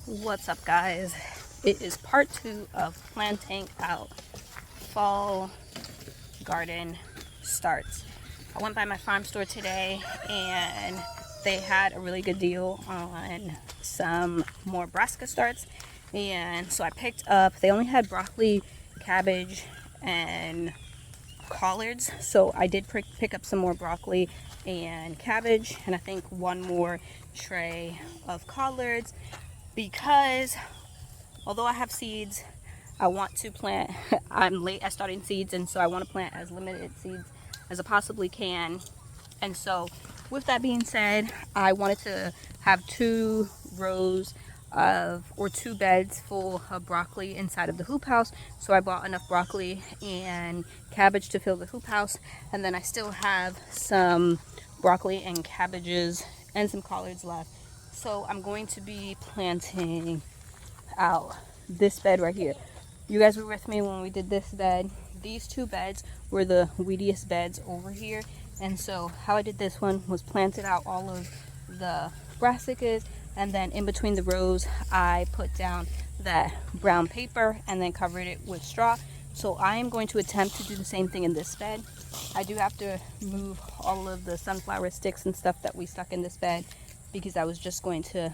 What's up, guys? It is part 2 of planting out fall garden starts. I went by my farm store today and they had a really good deal on some more brassica starts, and so I picked up, they only had broccoli, cabbage, and collards, so I did pick up some more broccoli and cabbage, and I think one more tray of collards, because although I have seeds, I want to plant. I'm late at starting seeds, and so I want to plant as limited seeds as I possibly can. And so with that being said, I wanted to have 2 rows of, or 2 beds full of broccoli inside of the hoop house. So I bought enough broccoli and cabbage to fill the hoop house, and then I still have some broccoli and cabbages and some collards left. So I'm going to be planting out this bed right here. You guys were with me when we did this bed. These 2 beds were the weediest beds over here, and so how I did this one was planted out all of the brassicas, and then in between the rows I put down that brown paper and then covered it with straw. So I am going to attempt to do the same thing in this bed. I do have to move all of the sunflower sticks and stuff that we stuck in this bed, because I was just going to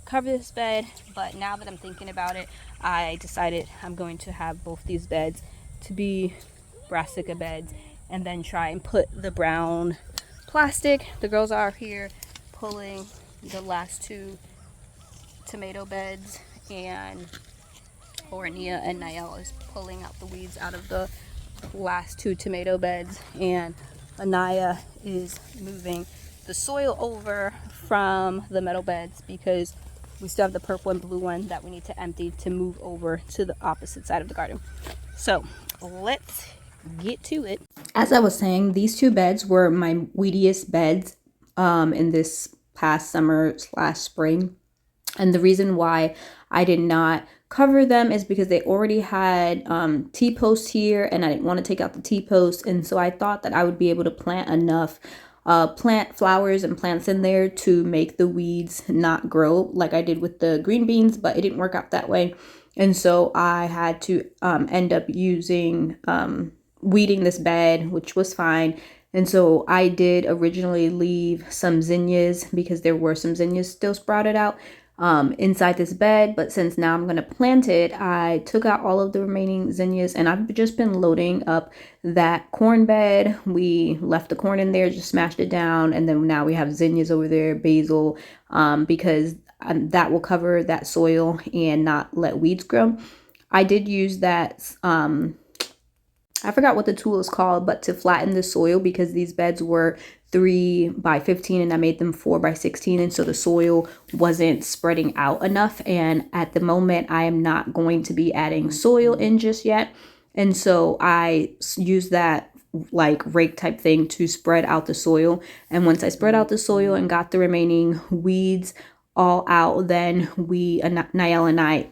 cover this bed, but now that I'm thinking about it, I decided I'm going to have both these beds to be brassica beds, and then try and put the brown plastic. The girls are here pulling the last 2 tomato beds, and Ornia and Niall is pulling out the weeds out of the last 2 tomato beds, and Anaya is moving the soil over from the metal beds, because we still have the purple and blue one that we need to empty to move over to the opposite side of the garden. So let's get to it. As I was saying, these 2 beds were my weediest beds in this past summer/spring. And the reason why I did not cover them is because they already had T-posts here, and I didn't want to take out the T-posts. And so I thought that I would be able to plant enough plant flowers and plants in there to make the weeds not grow like I did with the green beans, but it didn't work out that way. And so I had to end up using weeding this bed, which was fine. And so I did originally leave some zinnias, because there were some zinnias still sprouted out inside this bed, but since now I'm going to plant it, I took out all of the remaining zinnias, and I've just been loading up that corn bed. We left the corn in there, just smashed it down, and then now we have zinnias over there, basil, because that will cover that soil and not let weeds grow. I did use that I forgot what the tool is called, but to flatten the soil, because these beds were 3 by 15 and I made them 4 by 16, and so the soil wasn't spreading out enough. And at the moment I am not going to be adding soil in just yet, and so I use that like rake type thing to spread out the soil. And once I spread out the soil and got the remaining weeds all out, then Niall and I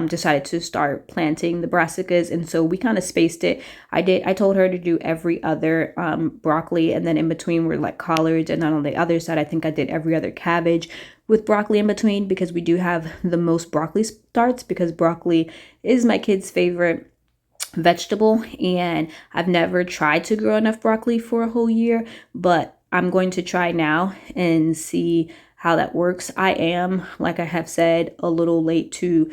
decided to start planting the brassicas. And so we kind of spaced it. I told her to do every other broccoli, and then in between were like collards, and then on the other side I think I did every other cabbage with broccoli in between, because we do have the most broccoli starts, because broccoli is my kids' favorite vegetable, and I've never tried to grow enough broccoli for a whole year, but I'm going to try now and see how that works. I am, like I have said, a little late to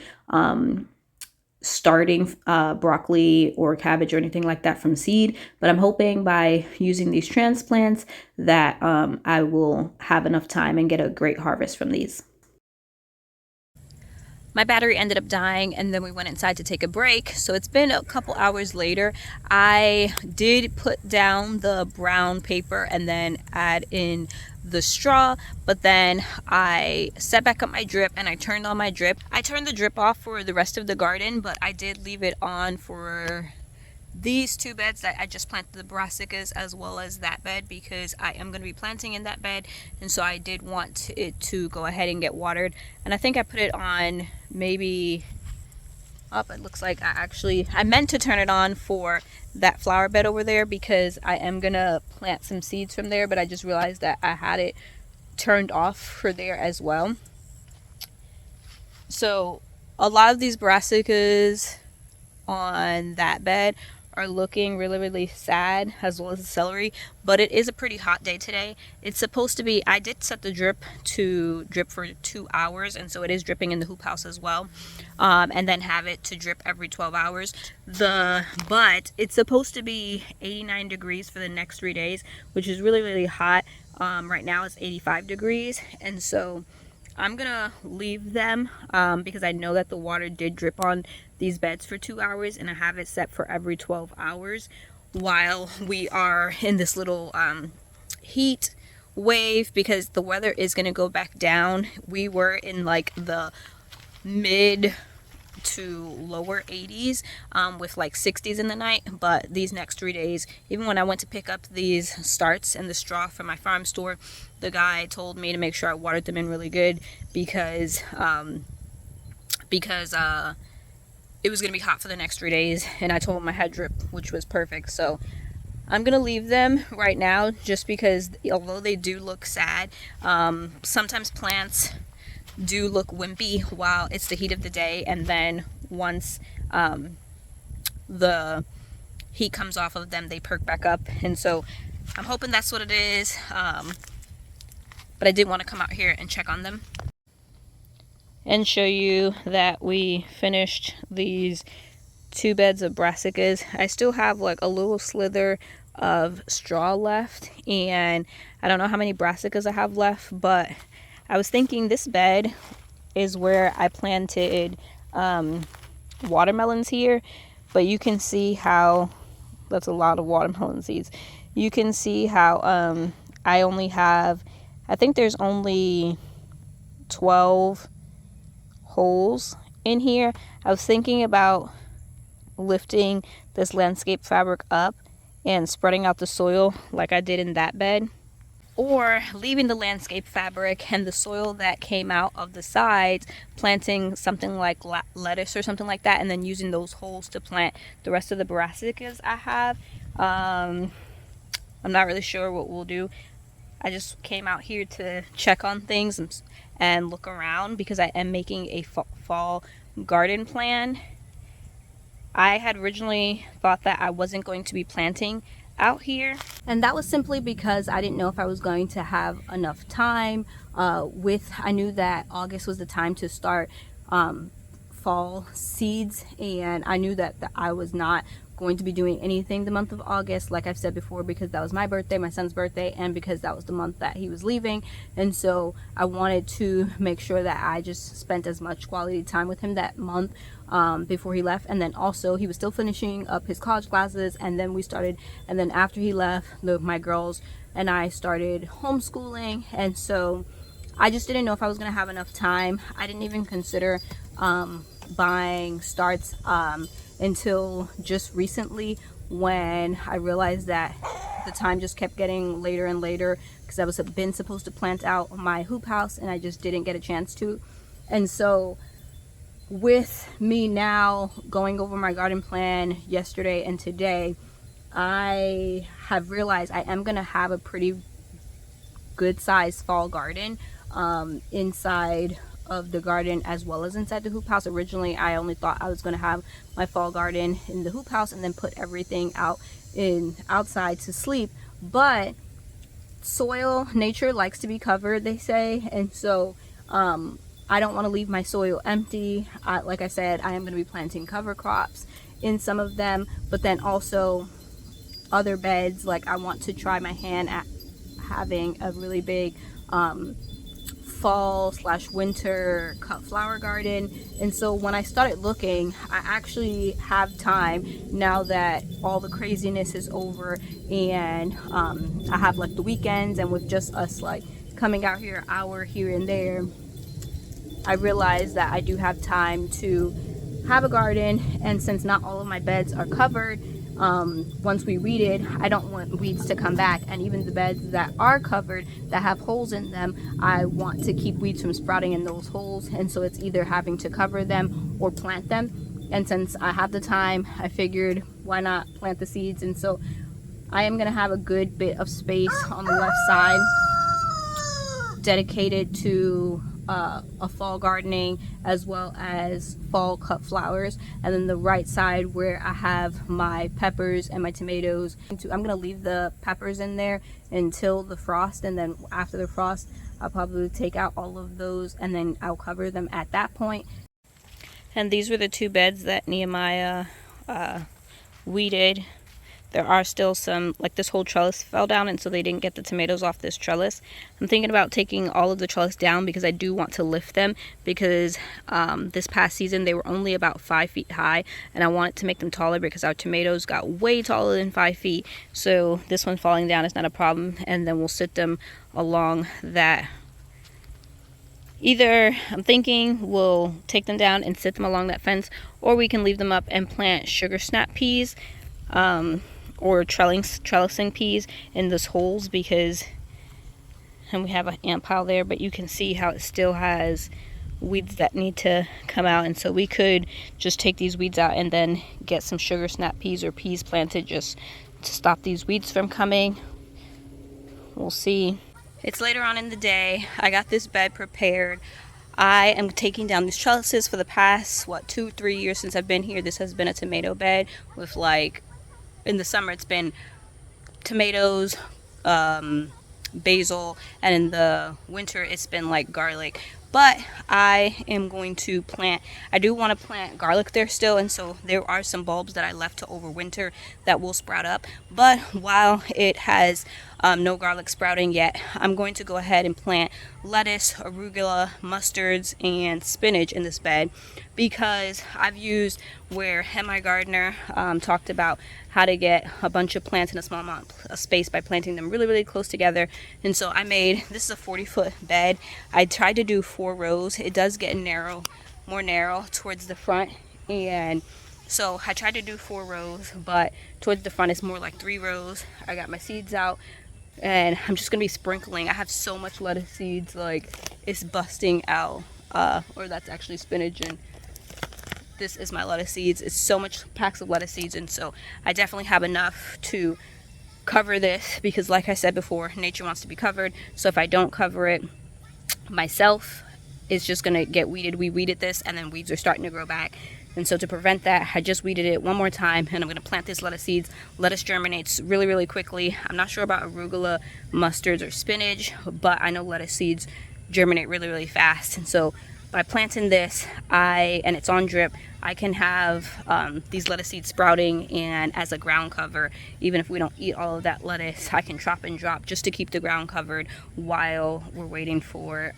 starting broccoli or cabbage or anything like that from seed, but I'm hoping by using these transplants that I will have enough time and get a great harvest from these. My battery ended up dying, and then we went inside to take a break. So it's been a couple hours later. I did put down the brown paper and then add in the straw, but then I set back up my drip and I turned on my drip. I turned the drip off for the rest of the garden, but I did leave it on for these 2 beds that I just planted the brassicas, as well as that bed, because I am going to be planting in that bed, and so I did want it to go ahead and get watered. And I think I put it on maybe up. It looks like I meant to turn it on for that flower bed over there, because I am gonna plant some seeds from there, but I just realized that I had it turned off for there as well. So a lot of these brassicas on that bed are looking really, really sad, as well as the celery. But it is a pretty hot day today. It's supposed to be, I did set the drip to drip for 2 hours, and so it is dripping in the hoop house as well, and then have it to drip every 12 hours. But it's supposed to be 89 degrees for the next 3 days, which is really, really hot. Right now it's 85 degrees, and so I'm gonna leave them because I know that the water did drip on these beds for 2 hours, and I have it set for every 12 hours while we are in this little heat wave, because the weather is gonna go back down. We were in like the mid to lower 80s with like 60s in the night, but these next 3 days, even when I went to pick up these starts and the straw from my farm store, the guy told me to make sure I watered them in really good because it was gonna be hot for the next 3 days, and I told him I had drip, which was perfect. So I'm gonna leave them right now just because although they do look sad, sometimes plants do look wimpy while it's the heat of the day, and then once the heat comes off of them, they perk back up. And so I'm hoping that's what it is, but I did want to come out here and check on them and show you that we finished these 2 beds of brassicas. I still have like a little slither of straw left, and I don't know how many brassicas I have left, but I was thinking this bed is where I planted watermelons here, but you can see how that's a lot of watermelon seeds. You can see how I only have, I think there's only 12 holes in here. I was thinking about lifting this landscape fabric up and spreading out the soil like I did in that bed, or leaving the landscape fabric and the soil that came out of the sides, planting something like lettuce or something like that, and then using those holes to plant the rest of the brassicas I have. I'm not really sure what we'll do. I just came out here to check on things and look around because I am making a fall garden plan. I had originally thought that I wasn't going to be planting out here, and that was simply because I didn't know if I was going to have enough time. I knew that August was the time to start fall seeds, and I knew that I was not going to be doing anything the month of August, like I've said before, because that was my birthday, my son's birthday, and because that was the month that he was leaving. And so I wanted to make sure that I just spent as much quality time with him that month before he left. And then also he was still finishing up his college classes, and then after he left, my girls and I started homeschooling. And so I just didn't know if I was gonna have enough time. I didn't even consider buying starts until just recently, when I realized that the time just kept getting later and later, because I was supposed to plant out my hoop house and I just didn't get a chance to. And so with me now going over my garden plan yesterday and today, I have realized I am gonna have a pretty good sized fall garden inside of the garden as well as inside the hoop house. Originally I only thought I was going to have my fall garden in the hoop house and then put everything outside to sleep, but nature likes to be covered, they say, and so I don't want to leave my soil empty. Like I said, I am going to be planting cover crops in some of them, but then also other beds, like I want to try my hand at having a really big fall/winter cut flower garden. And so when I started looking, I actually have time now that all the craziness is over, and I have like the weekends, and with just us like coming out here an hour here and there, I realized that I do have time to have a garden. And since not all of my beds are covered, once we weed it, I don't want weeds to come back. And even the beds that are covered that have holes in them, I want to keep weeds from sprouting in those holes. And so it's either having to cover them or plant them. And since I have the time, I figured why not plant the seeds. And so I am going to have a good bit of space on the left side dedicated to a fall gardening as well as fall cut flowers, and then the right side where I have my peppers and my tomatoes. I'm gonna leave the peppers in there until the frost, and then after the frost I'll probably take out all of those and then I'll cover them at that point. And these were the two beds that Nehemiah weeded. There are still some, like this whole trellis fell down, and so they didn't get the tomatoes off this trellis. I'm thinking about taking all of the trellis down because I do want to lift them, because this past season they were only about 5 feet high, and I wanted to make them taller because our tomatoes got way taller than 5 feet. So this one falling down is not a problem, and then we'll sit them along that. Either I'm thinking we'll take them down and sit them along that fence, or we can leave them up and plant sugar snap peas. Or trellising peas in those holes, because, and we have an ant pile there, but you can see how it still has weeds that need to come out, and so we could just take these weeds out and then get some sugar snap peas or peas planted just to stop these weeds from coming. We'll see. It's later on in the day. I got this bed prepared. I am taking down these trellises. For the past 2-3 years since I've been here, this has been a tomato bed with, like, in the summer it's been tomatoes, basil, and in the winter it's been like garlic. But I am going to plant, I do want to plant garlic there still, and so there are some bulbs that I left to overwinter that will sprout up. But while it has no garlic sprouting yet, I'm going to go ahead and plant lettuce, arugula, mustards, and spinach in this bed, because I've used where my gardener talked about how to get a bunch of plants in a small amount of space by planting them really close together. And so I made, this is a 40-foot bed. I tried to do 4 rows. It does get more narrow towards the front, and so I tried to do 4 rows, but towards the front it's more like 3 rows. I got my seeds out, and I'm just gonna be sprinkling. I have so much lettuce seeds, like it's busting out. Or that's actually spinach, and this is my lettuce seeds. It's so much packs of lettuce seeds, and so I definitely have enough to cover this, because like I said before, nature wants to be covered. So if I don't cover it myself, it's just gonna get weeded. We weeded this and then weeds are starting to grow back, and so to prevent that, I just weeded it one more time, and I'm gonna plant this lettuce seeds. Lettuce germinates really quickly. I'm not sure about arugula, mustards, or spinach, but I know lettuce seeds germinate really fast. And so by planting this, and it's on drip, I can have these lettuce seeds sprouting, and as a ground cover, even if we don't eat all of that lettuce, I can chop and drop just to keep the ground covered while we're waiting for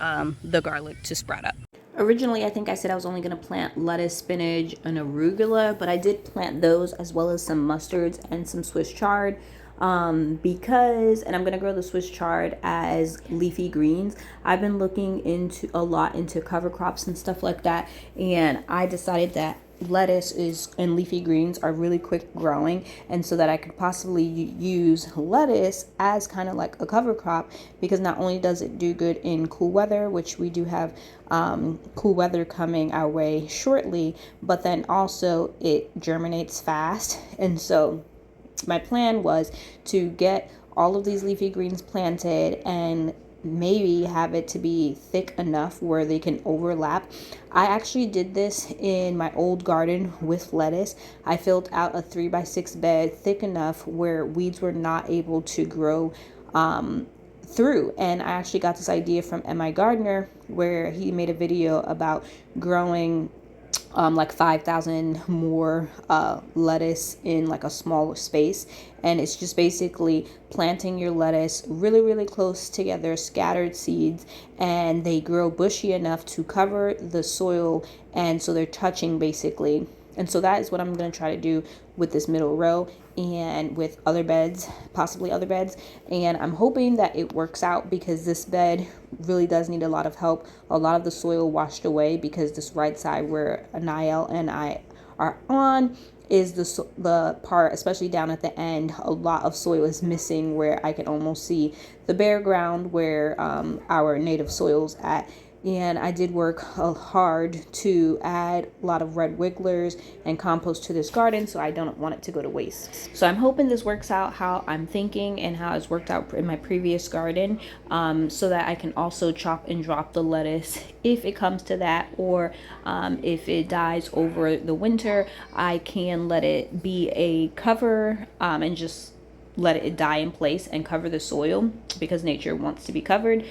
the garlic to sprout up. Originally, I think I said I was only going to plant lettuce, spinach, and arugula, but I did plant those as well as some mustards and some Swiss chard. Because, and I'm going to grow the Swiss chard as leafy greens. I've been looking into a lot into cover crops and stuff like that, and I decided that lettuce and leafy greens are really quick growing, and so that I could possibly use lettuce as kind of like a cover crop, because not only does it do good in cool weather, which we do have cool weather coming our way shortly, but then also it germinates fast. And so my plan was to get all of these leafy greens planted and maybe have it to be thick enough where they can overlap. I actually did this in my old garden with lettuce. I filled out a 3x6 bed thick enough where weeds were not able to grow through. And I actually got this idea from my gardener, where he made a video about growing like 5,000 more lettuce in like a smaller space. And it's just basically planting your lettuce really close together, scattered seeds, and they grow bushy enough to cover the soil, and so they're touching basically. And so that is what I'm going to try to do with this middle row and with other beds, possibly other beds. And I'm hoping that it works out, because this bed really does need a lot of help. A lot of the soil washed away, because this right side where Aniel and I are on is the part, especially down at the end, a lot of soil is missing, where I can almost see the bare ground where our native soil's at. and I did work hard to add a lot of red wigglers and compost to this garden, so I don't want it to go to waste. So I'm hoping this works out how I'm thinking and how it's worked out in my previous garden, so that I can also chop and drop the lettuce if it comes to that, or if it dies over the winter, I can let it be a cover, and just let it die in place and cover the soil, because nature wants to be covered.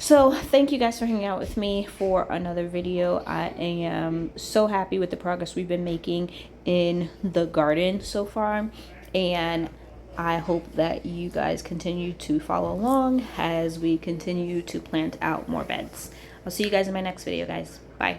So thank you guys for hanging out with me for another video. I am so happy with the progress we've been making in the garden so far, and I hope that you guys continue to follow along as we continue to plant out more beds. I'll see you guys in my next video, guys. Bye.